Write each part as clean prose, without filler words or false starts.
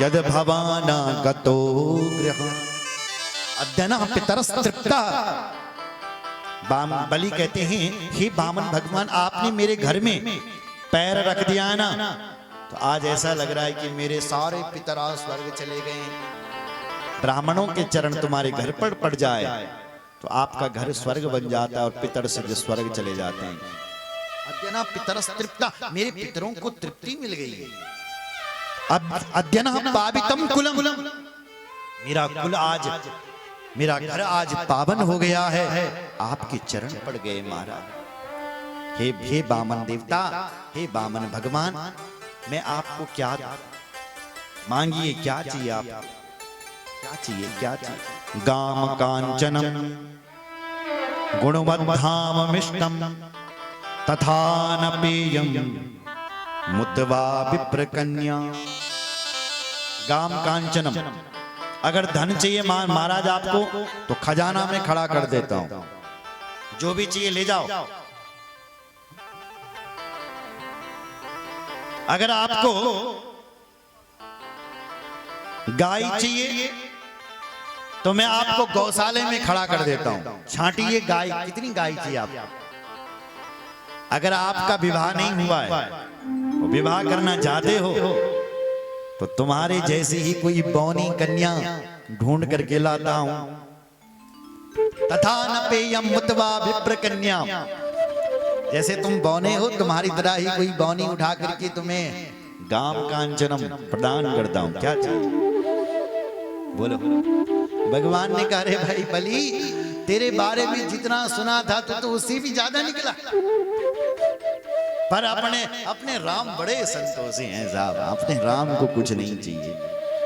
यद भवाना गतो गृह अद्यना पितरस्तृप्ता। बलि कहते हैं हे बामन भगवान, आपने मेरे घर में पैर रख दिया ना, तो आज ऐसा लग रहा है कि मेरे सारे पितरा स्वर्ग चले गए। ब्राह्मणों के चरण तुम्हारे घर पर पड़ जाए तो आपका घर स्वर्ग बन जाता है और पितर से स्वर्ग चले जाते हैं। अद्यना पितरस्तृप्ता, मेरे पितरों को तृप्ति मिल गई है। अब अद्यना पावितम कुलम, मेरा कुल आज, मेरा घर आज पावन हो गया है, आपके चरण पड़ गए महाराज। हे बामन देवता, हे बामन भगवान, मैं आपको क्या मांगिए, क्या चाहिए आप, क्या चाहिए, क्या चाहिए? गाम कांचनम गुणवद्धाममिष्टम तथा न पेयम मुद्वा विप्र कन्या। गाम कांचनम, अगर धन चाहिए महाराज आपको तो खजाना में खड़ा कर देता हूं, जो भी चाहिए ले जाओ। अगर आपको गाय चाहिए तो मैं आपको गौशाले में खड़ा कर देता हूं, छांटिए गाय, कितनी गाय चाहिए आपको? अगर आपका विवाह नहीं हुआ है, विवाह करना चाहते हो, तो तुम्हारे जैसी ही कोई बौनी कन्या ढूंढ करके लाता हूं। तथा न पेयम मुतवा विप्र कन्या, जैसे तुम बौने हो, तुम्हारी तरह ही कोई बौनी उठा करके तुम्हें गाम कांचनम प्रदान करता हूं। क्या चाहिए बोलो? भगवान ने कहा, रे भाई बलि, तेरे बारे में जितना सुना था तो उससे भी ज्यादा निकला। पर अपने राम बड़े संतोषी हैं साहब, अपने राम को कुछ नहीं चाहिए,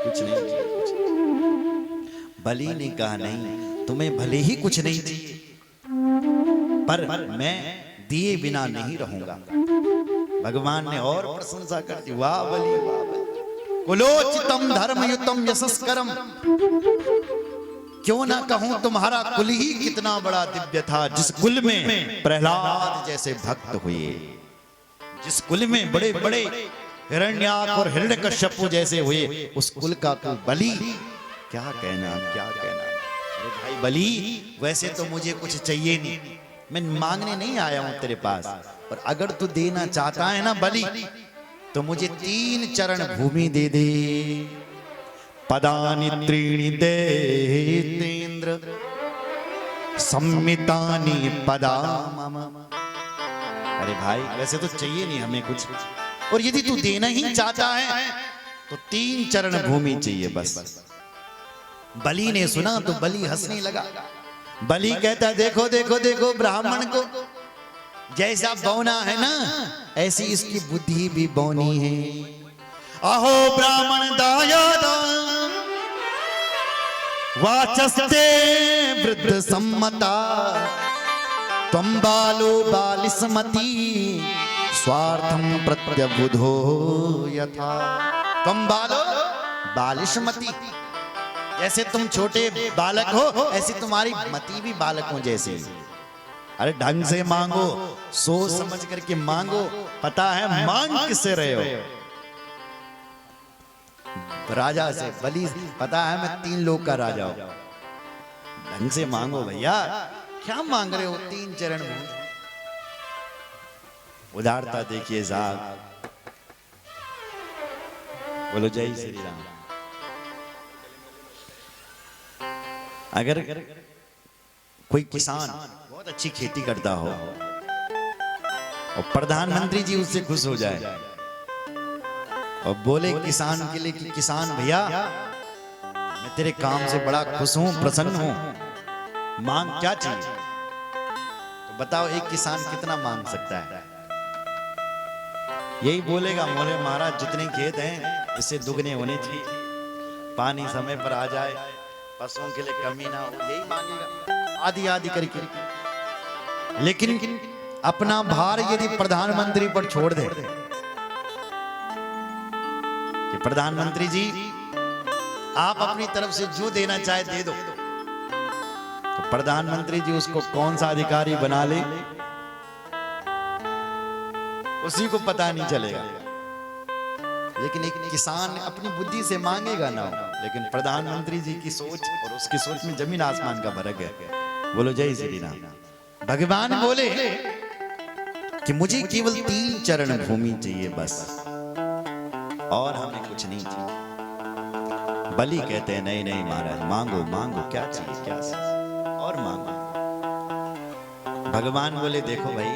कुछ नहीं चाहिए। बलि ने कहा, नहीं, तुम्हें भले ही कुछ नहीं चाहिए, पर मैं दिए बिना नहीं रहूंगा। भगवान ने और प्रशंसा कर दी, वाह बलि, वाह बलि, कुलोचितम धर्मयुतम यशस्करम। क्यों ना कहूं तुम्हारा कुल ही कितना बड़ा दिव्य था, जिस कुल में प्रहलाद जैसे भक्त हुए, जिस कुल में बड़े बड़े हिरण्याक और हिरण्यकश्यप जैसे हुए, उस कुल का तू बलि। क्या कहना, क्या कहना। अरे भाई बलि, वैसे तो मुझे कुछ चाहिए नहीं, मैं मांगने नहीं आया हूं तेरे पास, और अगर तू देना चाहता है ना बलि, तो मुझे 3 चरण भूमि दे दे। पदानि त्रीणि देतेन्द्र सम्मितानि पदा मम। अरे भाई, वैसे तो चाहिए नहीं हमें कुछ, और यदि तू देना ही चाहता है तो 3 चरण भूमि चाहिए बस। बलि ने सुना तो बलि हंसने लगा। बलि कहता, देखो देखो देखो, ब्राह्मण को जैसा बौना है ना, ऐसी इसकी बुद्धि भी बौनी है। अहो ब्राह्मण दायादा वाचस्ते वृद्ध सम्मता, त्वं बालो बालिस्मती स्वार्थं प्रत्यबुधो यथा। त्वं बालो बालिस्मती, जैसे तुम छोटे बालक हो, ऐसी तुम्हारी मति भी बालकों जैसी। अरे ढंग से मांगो, सोच समझ करके मांगो, पता है मांग किससे रहे हो? राजा से। बलि, पता है मैं 3 लोग का राजा हूं, ढंग से मांगो भैया, क्या मांग रहे हो? 3 चरण भूमि। उदारता देखिए साहब, बोलो जय श्री राम। अगर कोई किसान बहुत अच्छी खेती करता हो और प्रधानमंत्री जी उससे खुश हो जाए और बोले किसान के लिए कि किसान भैया, मैं तेरे काम से बड़ा खुश हूं, प्रसन्न हूं, मांग क्या चाहिए? तो बताओ एक किसान कितना मांग सकता है? यही बोलेगा, मोरे महाराज जितने खेत हैं इससे दुगने होने चाहिए, पानी समय पर आ जाए, पशुओं के लिए कमी ना हो, यही मांगेगा आदि आदि करके। लेकिन अपना भार यदि प्रधानमंत्री पर छोड़ दे कि प्रधानमंत्री जी आप अपनी तरफ से जो देना चाहे दे दो, तो प्रधानमंत्री जी उसको कौन सा अधिकारी बना ले उसी को पता नहीं चलेगा। लेकिन एक किसान अपनी बुद्धि से मांगेगा ना, लेकिन प्रधानमंत्री जी की सोच और उसकी सोच में जमीन आसमान का फर्क है। बोलो जय श्री राम। भगवान बोले कि मुझे केवल 3 चरण भूमि चाहिए बस, और हमें कुछ नहीं चाहिए। बलि कहते हैं नहीं नहीं महाराज, मांगो मांगो, क्या चाहिए क्या चाहिए और मांगो। भगवान बोले देखो भाई,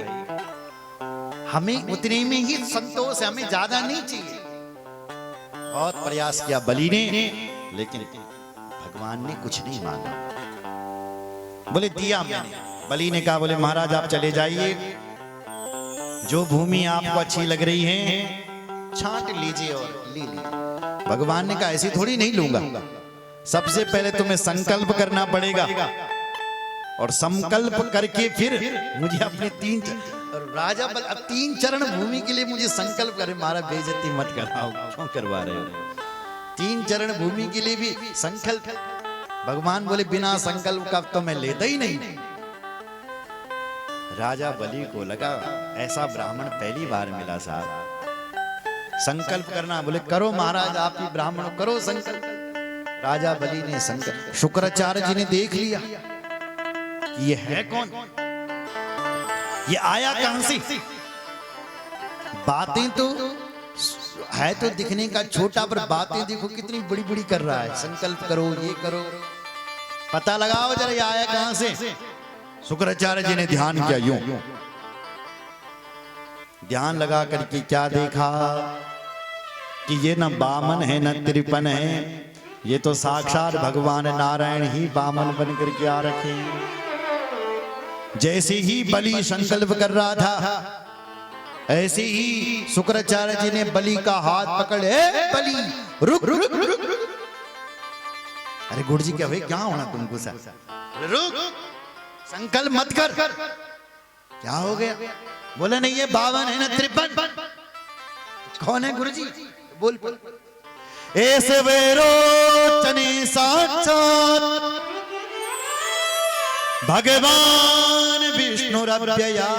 हमें उतने में ही संतोष है, हमें ज्यादा नहीं चाहिए। बहुत प्रयास किया बलि ने, लेकिन भगवान ने कुछ नहीं मांगा। बोले दिया मैंने। बलि ने कहा बोले महाराज आप चले जाइए, जो भूमि आपको अच्छी लग रही है छांट लीजिए और ले लीजिए। भगवान ने कहा ऐसी थोड़ी नहीं लूंगा, सबसे पहले तुम्हें संकल्प करना पड़ेगा, और संकल्प करके फिर मुझे अपने 3 राजा बल, अब 3 चरण भूमि के लिए मुझे संकल्प करे। महाराज बेइज्जती मत कराओ, क्यों करवा रहे हो? 3 चरण भूमि के लिए भी संकल्प। भगवान बोले बिना संकल्प का तो मैं लेता ही नहीं। राजा बलि को लगा ऐसा ब्राह्मण पहली बार मिला साहब, संकल्प करना। बोले करो महाराज, आप ही ब्राह्मण करो संकल्प। राजा बलि ने संकल्प, शुक्राचार्य जी ने देख लिया कि ये है कौन, ये आया कहां से। बातें तो है तो दिखने का छोटा, पर बातें देखो कितनी बड़ी बड़ी कर रहा है। संकल्प करो, ये करो, पता लगाओ जरा ये आया कहां से। शुक्राचार्य जी ने ध्यान किया, यूं ध्यान लगा करके क्या देखा कि ये न बामन है न त्रिपन है, ये तो साक्षात भगवान नारायण ही बामन बन करके आ रखे। जैसे ही बलि संकल्प कर रहा था, ऐसे ही शुक्राचार्य जी ने बलि का हाथ पकड़े, बलि रुक रुक रुक रुक। अरे गुरु जी क्या हुए, क्या होना तुमको सर, रुक, संकल्प मत कर। क्या हो गया? बोला नहीं ये 52 है ना 53। कौन है गुरु जी? बोल बोल। ऐसे वेरोचने साक्षात भगवान विष्णु रव्यया,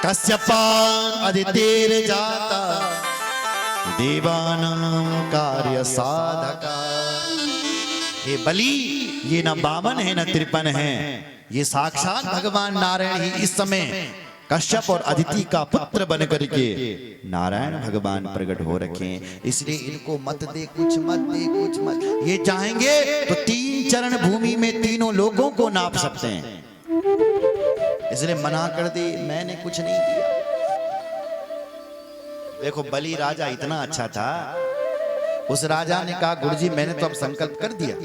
कश्यपान अदितेर जाता, देवानां कार्य साधका। ये बलि ये न 52 है न 53 है, ये साक्षात भगवान नारायण ही इस समय कश्यप और अदिति का पुत्र बन करके नारायण भगवान प्रकट हो रखे हैं। इसलिए इनको मत दे, कुछ मत दे, कुछ मत। ये चाहेंगे तो 3 चरण भूमि में तीनों लोगों को नाप सकते हैं, इसलिए मना कर दे, मैंने कुछ नहीं दिया। देखो बलि राजा इतना अच्छा था, उस राजा ने कहा गुरुजी मैंने तो अब संकल्प कर दिया,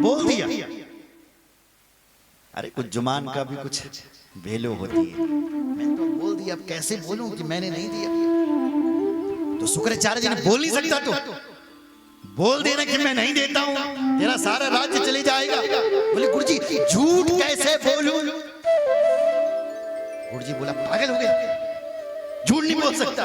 बोल दिया। अरे कुछ जुबान का भी कुछ वैल्यू होती है। मैं तो बोल दिया, अब कैसे बोलूं कि मैंने नहीं दिया। तो शुक्राचार्य जी ने बोल नहीं सकता, तो बोल देना कि मैं नहीं देता हूं, तेरा सारा राज्य चले जाएगा। बोले गुरुजी झूठ कैसे बोलूं? गुरुजी बोला पागल हो गया, झूठ नहीं बोल सकता।